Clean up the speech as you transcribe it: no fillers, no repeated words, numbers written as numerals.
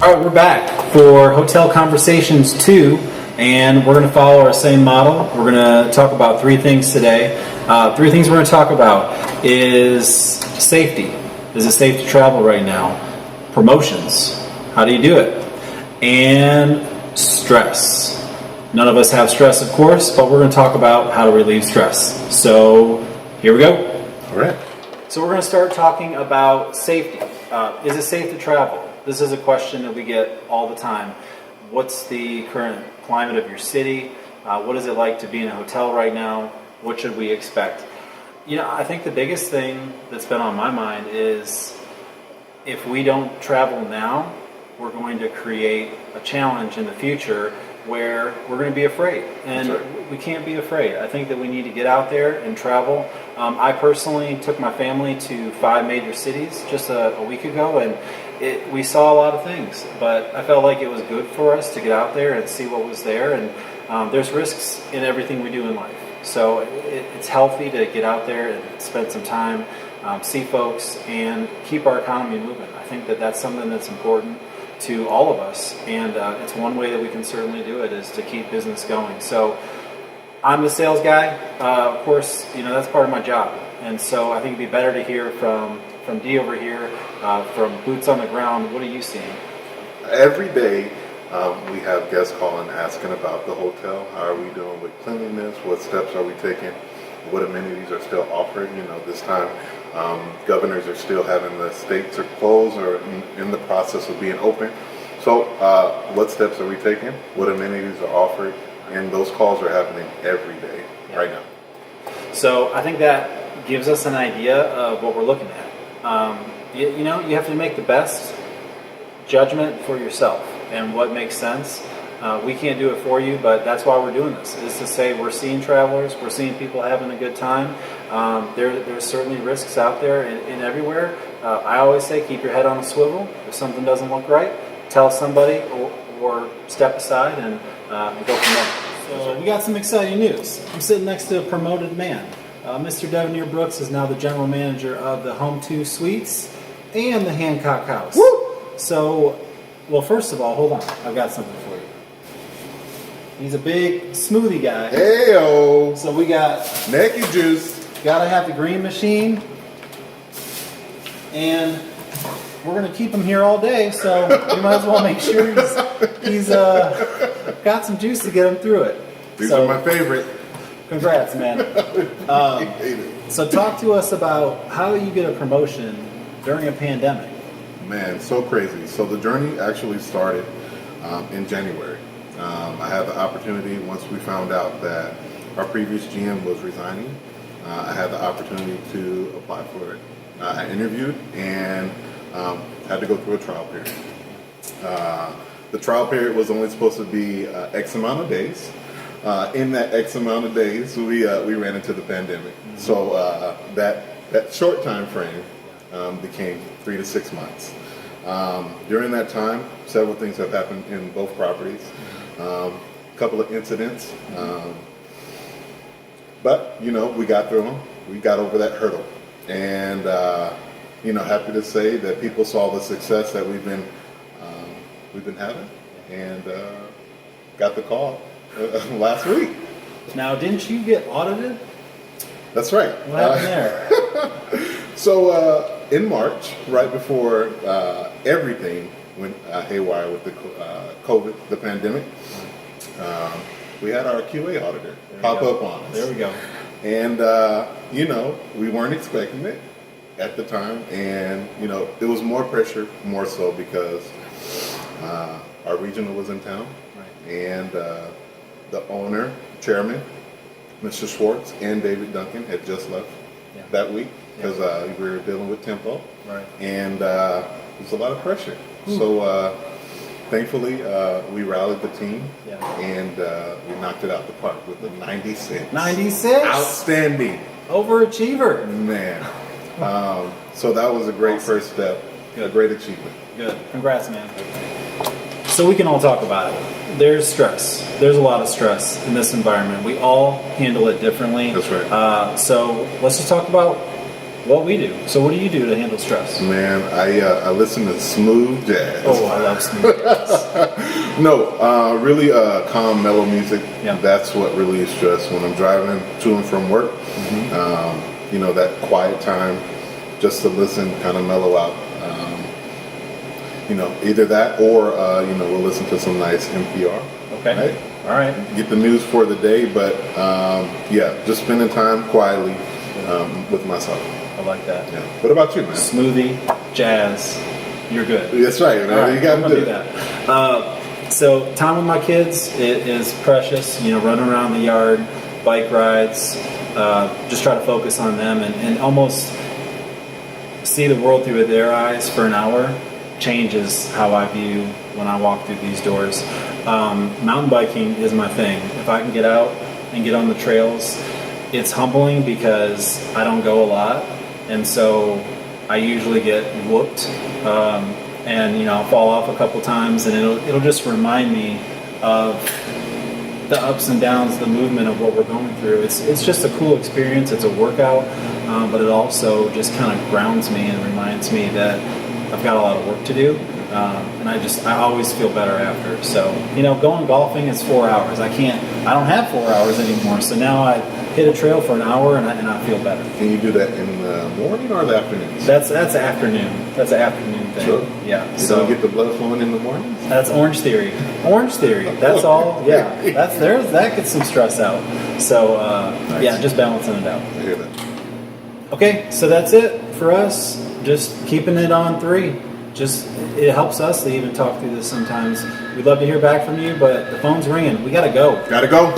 All right, we're back for Hotel Conversations 2, and we're going to follow our same model. We're going to talk about three things today. Three things we're going to talk about is safety. Is it safe to travel right now? Promotions. How do you do it? And stress. None of us have stress, of course, but we're going to talk about how to relieve stress. So here we go. All right. So we're going to start talking about safety. Is it safe to travel? This is a question that we get all the time. What's the current climate of your city? What is it like to be in a hotel right now? What should we expect? You know, I think the biggest thing that's been on my mind is if we don't travel now, we're going to create a challenge in the future where we're going to be afraid. And we can't be afraid. I think that we need to get out there and travel. I personally took my family to 5 major cities just a week ago, and we saw a lot of things, but I felt like it was good for us to get out there and see what was there. And there's risks in everything we do in life. So it's healthy to get out there and spend some time, see folks, and keep our economy moving. I think that that's something that's important to all of us, and it's one way that we can certainly do it is to keep business going. So I'm the sales guy. Of course, you know, that's part of my job. And so I think it'd be better to hear from Dee over here, from boots on the ground. What are you seeing? Every day we have guests calling asking about the hotel. How are we doing with cleanliness? What steps are we taking? What amenities are still offered? You know, this time governors are still having the states are closed or in the process of being open. So what steps are we taking? What amenities are offered? And those calls are happening every day right now. So I think that gives us an idea of what we're looking at. You know, you have to make the best judgment for yourself and what makes sense. We can't do it for you, but that's why we're doing this, is to say we're seeing travelers, we're seeing people having a good time. There's certainly risks out there and everywhere. I always say keep your head on a swivel. If something doesn't look right, tell somebody or step aside and go from there. So we got some exciting news. I'm sitting next to a promoted man. Mr. Devanir Brooks is now the general manager of the Home 2 Suites and the Hancock House. Woo! So, well, first of all, hold on. I've got something for you. He's a big smoothie guy. Hey-o! So we got Naked juice. gotta have the green machine. And we're gonna keep him here all day, so we might as well make sure he's got some juice to get him through it. These are my favorite. Congrats, man. So talk to us about how you get a promotion during a pandemic. Man, so crazy. So the journey actually started in January. I had the opportunity, once we found out that our previous GM was resigning, I had the opportunity to apply for it. I interviewed and had to go through a trial period. The trial period was only supposed to be X amount of days. In that X amount of days, we ran into the pandemic. Mm-hmm. So that short time frame became 3 to 6 months. During that time, several things have happened in both properties. A couple of incidents, but you know, we got through them. We got over that hurdle, and you know, happy to say that people saw the success that we've been having, and got the call last week. Now, didn't you get audited? That's right. What happened there? So in March, right before everything went haywire with the COVID, the pandemic, we had our QA auditor pop up on us. There we go. And you know, we weren't expecting it at the time, and you know, it was more pressure, more so because our regional was in town, right. And the owner, chairman, Mr. Schwartz, and David Duncan had just left that week because we were dealing with tempo, right. And there's a lot of pressure. So thankfully, we rallied the team, and we knocked it out the park with a 96. 96? Outstanding. Overachiever. Man. So that was a great first step. Good. A great achievement. Good. Congrats, man. So we can all talk about it. There's stress. There's a lot of stress in this environment. We all handle it differently. That's right. So let's just talk about what we do. So what do you do to handle stress? Man, I listen to smooth jazz. Oh, I love smooth jazz. No, really calm, mellow music. Yeah. That's what relieves stress when I'm driving to and from work. You know, that quiet time just to listen, kind of mellow out. You know, either that or, you know, we'll listen to some nice NPR. Okay. Right? All right. Get the news for the day, but yeah, just spending time quietly with myself. I like that. Yeah. What about you, man? Smoothie, jazz, you're good. That's right, man. All right, You got I'm to gonna do do that. that. So time with my kids is precious. You know, running around the yard, bike rides, just try to focus on them and almost see the world through their eyes for an hour changes how I view when I walk through these doors. Mountain biking is my thing. If I can get out and get on the trails, it's humbling because I don't go a lot, and so I usually get whooped, and you know, I'll fall off a couple times, and it'll just remind me of the ups and downs, the movement of what we're going through. It's just a cool experience. It's a workout, but it also just kind of grounds me and reminds me that I've got a lot of work to do, and I always feel better after. So, you know, going golfing is 4 hours. I don't have 4 hours anymore. So now I hit a trail for an hour and I feel better. Can you do that in the morning or the afternoon? That's afternoon. That's an afternoon thing. Sure. Yeah. You So don't get the blood flowing in the morning? that's Orange Theory. Orange Theory. That's all. Yeah. That gets some stress out. So Nice. yeah, just balancing it out. I hear that. Okay, so that's it for us. Just keeping it on 3. Just it helps us to even talk through this sometimes. We'd love to hear back from you, but the phone's ringing. We gotta go. Gotta go.